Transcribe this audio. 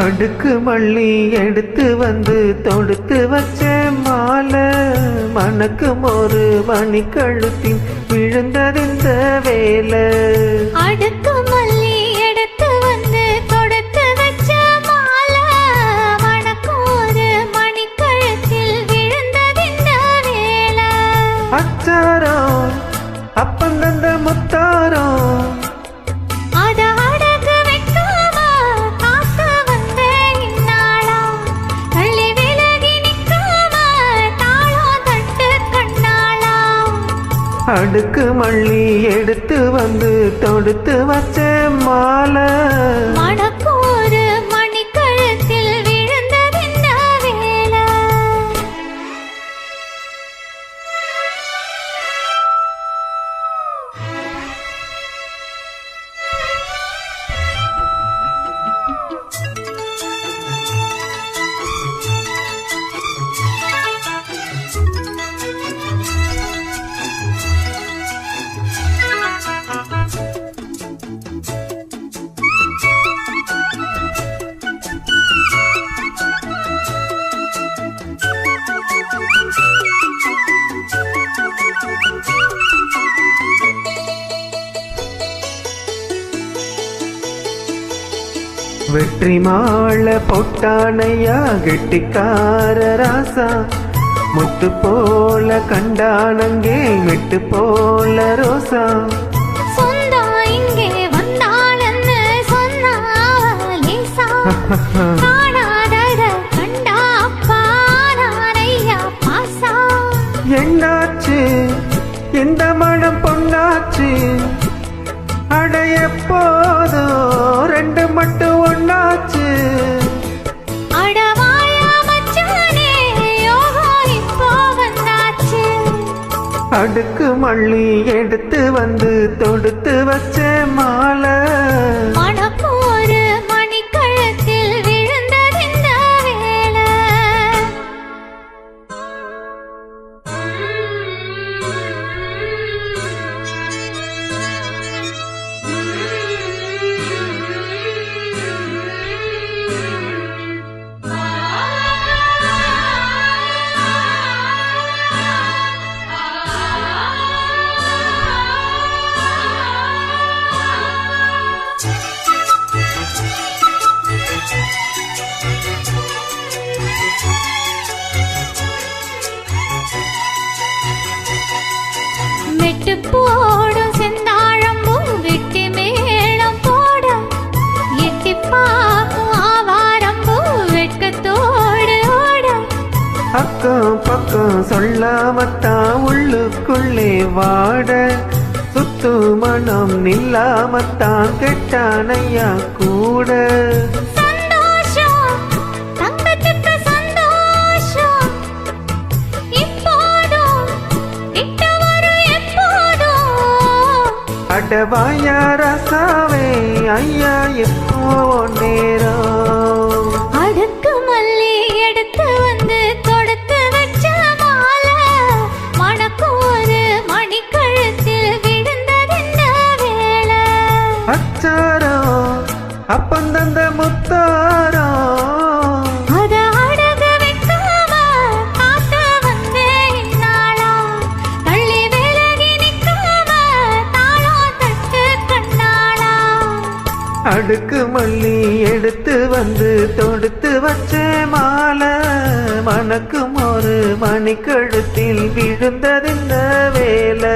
அடுக்கு மல்லி எடுத்து வந்து தொடுத்து வச்ச மாலை மணக்கும் ஒரு மணி கழுத்தின் விழுந்ததிந்த வேலை. அடுக்கு மல்லி எடுத்து வந்து தொடுத்து வச்ச மாலை மணக்கும் ஒரு மணி கழுத்தில் விழுந்ததிந்த வேலை. அச்சாரம் அப்பந்தந்த முத்தாரம் அடுக்கு மல்லி எடுத்து வந்து தொடுத்து வச்ச மாலை மணக்கும் ஒரு மணி கழுத்தில் விழுந்ததிந்த வேலை. வெற்றி மாலை பொட்டானையா கெட்டிக்கார ராசா முத்து போல கண்டானங்கே மெட்டு போல ரோசா. சொந்தா இங்கே வந்தாளன்னு சொன்னா லேசா காணாதத கண்டா அப்பா நானையா பாசா. என்னாச்சு இந்த மனம் பொன்னாச்சு அடைய போதோ ரெண்டு மட்டும் ஒன்னாச்சு. அடவாயா மச்சானே யோகம் இப்போ வந்தாச்சு. அடுக்கு மல்லி எடுத்து வந்து தொடுத்து வச்ச மாலை மணக்கும் ஒரு மணி கழுத்தில் விழுந்ததிந்த வேலை. மெட்டு போடும் செந்தாழம்பூ வெட்டி மேளம் போட எட்டி பாக்கும் ஆவாரம்பூ வெட்கத்தோடு ஓட. அக்கம் பக்கம் சொல்லாமத்தான் உள்ளுக்குள்ளே வாட சுத்து மனம் நில்லாமத்தான் கெட்டானையா கூட. சந்தோஷம் தங்கத்துக்கு சந்தோஷம் இப்போதும் கிட்ட வரும் எப்போதும். அடவாயா ரசாவே ஐயா எப்போ நேரம். அடுக்கு மல்லி எடுத்து வந்து தொடுத்து வச்ச மாலை மணக்கும் ஒரு மணி கழுத்தில் விழுந்ததிந்த வேலை. அச்சாரம் அப்பந்தந்த முத்தாரம் அத அடக வைக்காம காத்த வந்தே இந்நாளா. தள்ளி விலகி நிக்காம தாளம் தட்டு கண்ணாளா. அடுக்கு மல்லி எடுத்து வந்து தொடுத்து வச்ச மாலை மணக்கும் ஒரு மணி கழுத்தில் விழுந்ததிந்த வேலை.